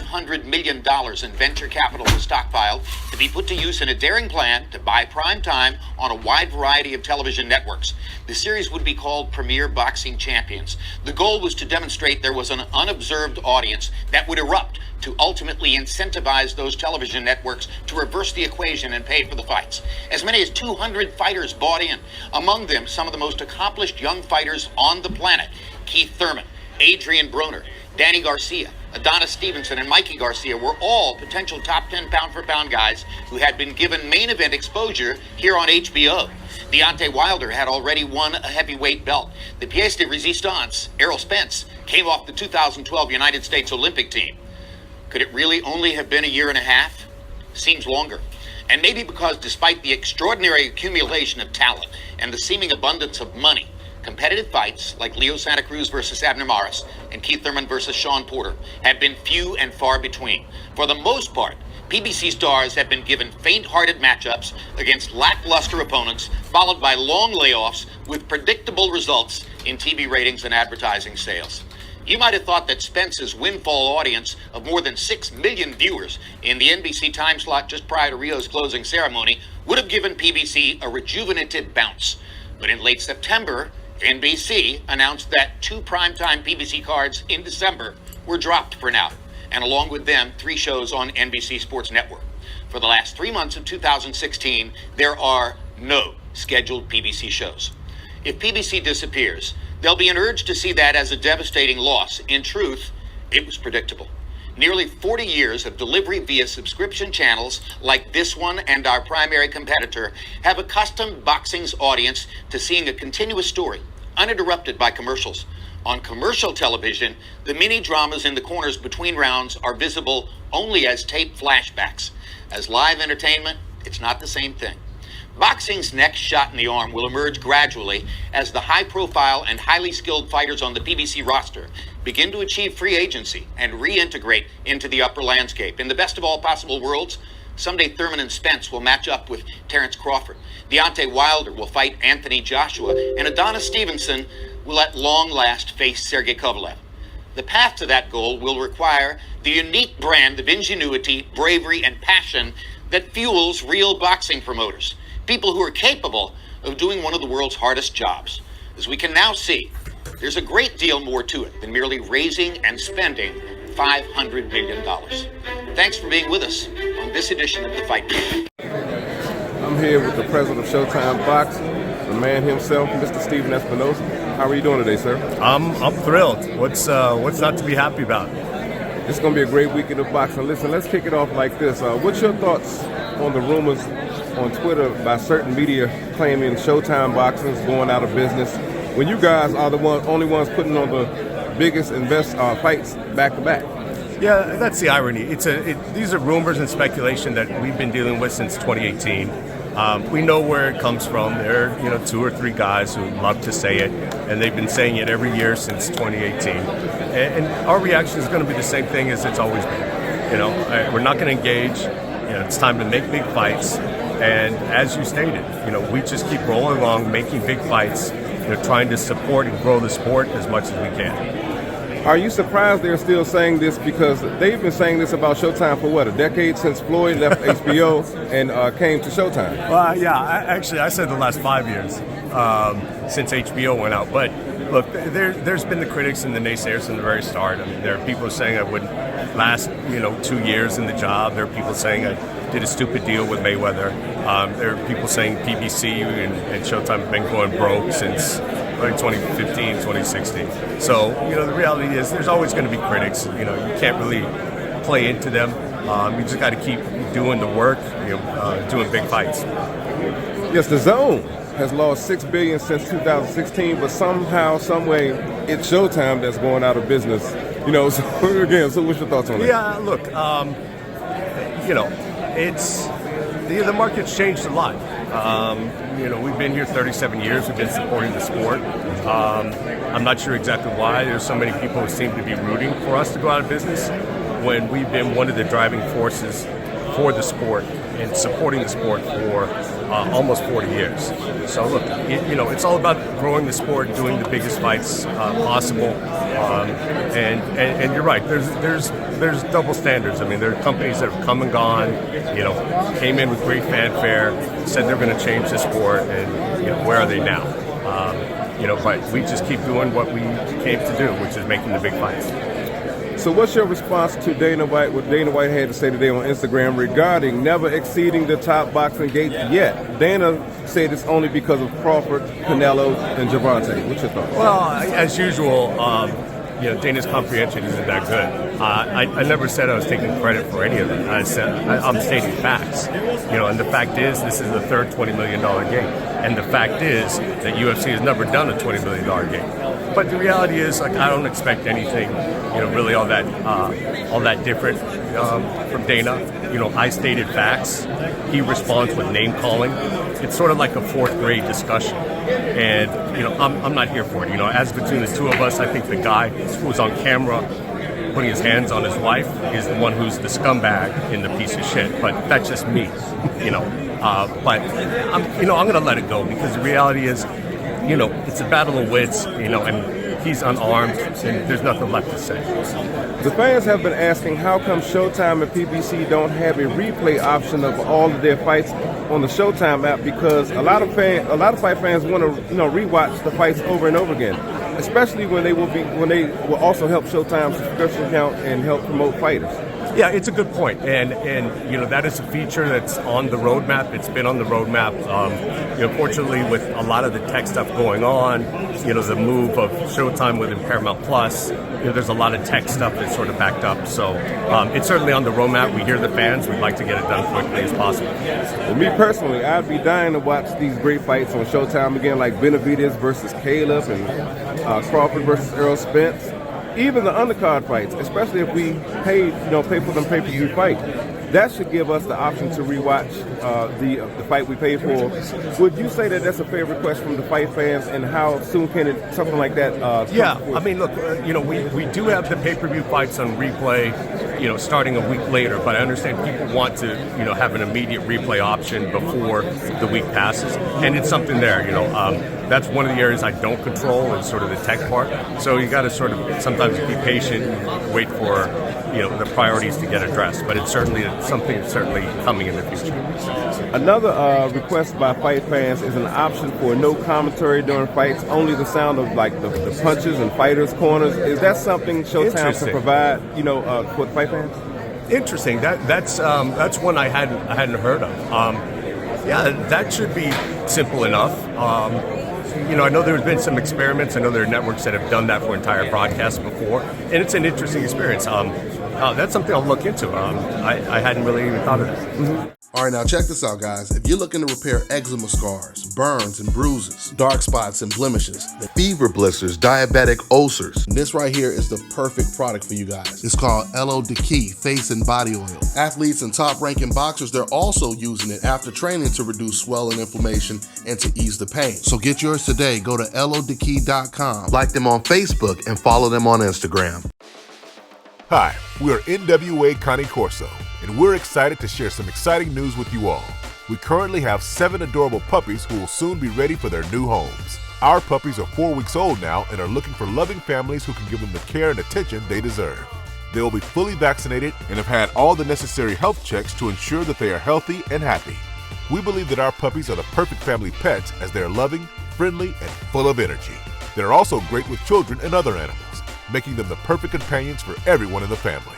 $500 million in venture capital was stockpiled to be put to use in a daring plan to buy prime time on a wide variety of television networks. The series would be called Premier Boxing Champions. The goal was to demonstrate there was an unobserved audience that would erupt to ultimately incentivize those television networks to reverse the equation and pay for the fights. As many as 200 fighters bought in. Among them, some of the most accomplished young fighters on the planet. Keith Thurman, Adrian Broner, Danny Garcia, Adonis Stevenson, and Mikey Garcia were all potential top 10 pound-for-pound guys who had been given main event exposure here on HBO. Deontay Wilder had already won a heavyweight belt. The pièce de résistance, Errol Spence, came off the 2012 United States Olympic team. Could it really only have been a year and a half? Seems longer. And maybe because despite the extraordinary accumulation of talent and the seeming abundance of money, competitive fights like Leo Santa Cruz versus Abner Maris and Keith Thurman versus Sean Porter have been few and far between. For the most part, PBC stars have been given faint-hearted matchups against lackluster opponents, followed by long layoffs with predictable results in TV ratings and advertising sales. You might have thought that Spence's windfall audience of more than 6 million viewers in the NBC time slot just prior to Rio's closing ceremony would have given PBC a rejuvenated bounce. But in late September, NBC announced that 2 primetime PBC cards in December were dropped for now, and along with them, 3 shows on NBC Sports Network. For the last 3 months of 2016, there are no scheduled PBC shows. If PBC disappears, there'll be an urge to see that as a devastating loss. In truth, it was predictable. Nearly 40 years of delivery via subscription channels like this one and our primary competitor have accustomed boxing's audience to seeing a continuous story, uninterrupted by commercials. On commercial television, the mini dramas in the corners between rounds are visible only as taped flashbacks. As live entertainment, it's not the same thing. Boxing's next shot in the arm will emerge gradually as the high-profile and highly skilled fighters on the PBC roster begin to achieve free agency and reintegrate into the upper landscape. In the best of all possible worlds, someday Thurman and Spence will match up with Terrence Crawford. Deontay Wilder will fight Anthony Joshua, and Adonis Stevenson will at long last face Sergey Kovalev. The path to that goal will require the unique brand of ingenuity, bravery, and passion that fuels real boxing promoters. People who are capable of doing one of the world's hardest jobs. As we can now see, there's a great deal more to it than merely raising and spending $500 million. Thanks for being with us on this edition of The Fight Club. I'm here with the president of Showtime Boxing, the man himself, Mr. Stephen Espinosa. How are you doing today, sir? I'm thrilled. What's not to be happy about? It's going to be a great weekend of boxing. Listen, let's kick it off like this. What's your thoughts on the rumors on Twitter by certain media claiming Showtime Boxing is going out of business when you guys are the only ones putting on the biggest fights back to back? Yeah, that's the irony. These are rumors and speculation that we've been dealing with since 2018. We know where it comes from. There are 2 or 3 guys who love to say it, and they've been saying it every year since 2018. And our reaction is going to be the same thing as it's always been. We're not going to engage. It's time to make big fights. And as you stated, we just keep rolling along, making big fights, trying to support and grow the sport as much as we can. Are you surprised they're still saying this? Because they've been saying this about Showtime for what, a decade, since Floyd left HBO and came to Showtime? Well, yeah, I said the last 5 years since HBO went out. But look, there's been the critics and the naysayers from the very start. I mean, there are people saying I wouldn't last, 2 years in the job. There are people saying I did a stupid deal with Mayweather. There are people saying PBC and Showtime have been going broke since 2015, 2016. So, the reality is there's always going to be critics. You can't really play into them. You just got to keep doing the work, doing big fights. Yes, the Zone has lost $6 billion since 2016, but somehow, some way, it's Showtime that's going out of business. So what's your thoughts on that? Yeah, look, it's the market's changed a lot. We've been here 37 years. We've been supporting the sport. I'm not sure exactly why there's so many people who seem to be rooting for us to go out of business when we've been one of the driving forces for the sport and supporting the sport for almost 40 years. So look, it's all about growing the sport, doing the biggest fights possible, and you're right. There's double standards. I mean, there are companies that have come and gone. Came in with great fanfare, said they're going to change the sport, and where are they now? But we just keep doing what we came to do, which is making the big fights. So what's your response to Dana White, what Dana White had to say today on Instagram regarding never exceeding the top boxing gate yet? Dana said it's only because of Crawford, Canelo, and Gervonta. What's your thoughts? Well, as usual, Dana's comprehension isn't that good. I never said I was taking credit for any of it. I said I'm stating facts. And the fact is, this is the third $20 million gate. And the fact is that UFC has never done a $20 million gate. But the reality is, I don't expect anything, really all that different from Dana. I stated facts. He responds with name calling. It's sort of like a fourth grade discussion, and I'm not here for it. As between the two of us, I think the guy who was on camera putting his hands on his wife is the one who's the scumbag in the piece of shit. But that's just me, But I'm going to let it go, because the reality is, it's a battle of wits, and he's unarmed, and there's nothing left to say. The fans have been asking how come Showtime and PBC don't have a replay option of all of their fights on the Showtime app, because a lot of fight fans want to rewatch the fights over and over again, especially when they will also help Showtime's subscription count and help promote fighters. Yeah, it's a good point, and that is a feature that's on the roadmap. It's been on the roadmap. Fortunately, with a lot of the tech stuff going on, the move of Showtime within Paramount Plus, there's a lot of tech stuff that's sort of backed up. So it's certainly on the roadmap. We hear the fans. We'd like to get it done quickly as possible. For me personally, I'd be dying to watch these great fights on Showtime again, like Benavidez versus Caleb and Crawford versus Errol Spence. Even the undercard fights, especially if we pay for them pay-per-view fight, that should give us the option to rewatch the fight we paid for. Would you say that that's a fair request from the fight fans, and how soon can something like that? Yeah, I mean, look, we do have the pay-per-view fights on replay, starting a week later. But I understand people want to, have an immediate replay option before the week passes, and it's something there. That's one of the areas I don't control, is sort of the tech part. So you got to sort of sometimes be patient and wait for the priorities to get addressed. But it's certainly something that's certainly coming in the future. Another request by fight fans is an option for no commentary during fights, only the sound of the punches and fighters' corners. Is that something Showtime can provide, for the fight fans? Interesting. That's one I hadn't heard of. Yeah, that should be simple enough. I know there's been some experiments. I know there are networks that have done that for entire broadcasts before, and it's an interesting experience. That's something I'll look into. I hadn't really even thought of that. Mm-hmm. All right, now check this out, guys. If you're looking to repair eczema scars, burns and bruises, dark spots and blemishes, the fever blisters, diabetic ulcers, this right here is the perfect product for you guys. It's called LO Decay Face and Body Oil. Athletes and top-ranking boxers, they're also using it after training to reduce swelling, inflammation, and to ease the pain. So get yours today. Go to lodecay.com. Like them on Facebook and follow them on Instagram. Hi, we are NWA Connie Corso, and we're excited to share some exciting news with you all. We currently have 7 adorable puppies who will soon be ready for their new homes. Our puppies are 4 weeks old now and are looking for loving families who can give them the care and attention they deserve. They will be fully vaccinated and have had all the necessary health checks to ensure that they are healthy and happy. We believe that our puppies are the perfect family pets, as they are loving, friendly, and full of energy. They are also great with children and other animals, making them the perfect companions for everyone in the family.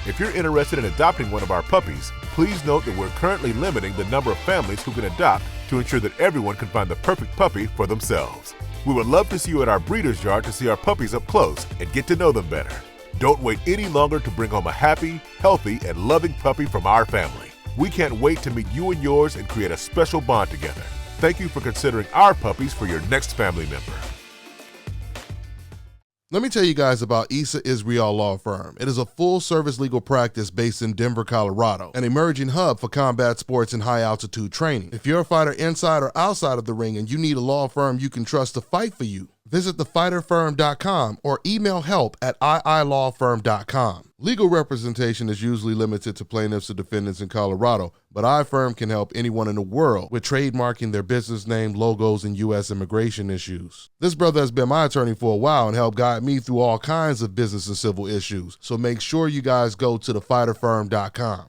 If you're interested in adopting one of our puppies, please note that we're currently limiting the number of families who can adopt to ensure that everyone can find the perfect puppy for themselves. We would love to see you at our breeder's yard to see our puppies up close and get to know them better. Don't wait any longer to bring home a happy, healthy, and loving puppy from our family. We can't wait to meet you and yours and create a special bond together. Thank you for considering our puppies for your next family member. Let me tell you guys about Issa Israel Law Firm. It is a full-service legal practice based in Denver, Colorado, an emerging hub for combat sports and high-altitude training. If you're a fighter inside or outside of the ring and you need a law firm you can trust to fight for you, Visit thefighterfirm.com or email help@iilawfirm.com. Legal representation is usually limited to plaintiffs or defendants in Colorado, but iFirm can help anyone in the world with trademarking their business name, logos, and U.S. immigration issues. This brother has been my attorney for a while and helped guide me through all kinds of business and civil issues, so make sure you guys go to thefighterfirm.com.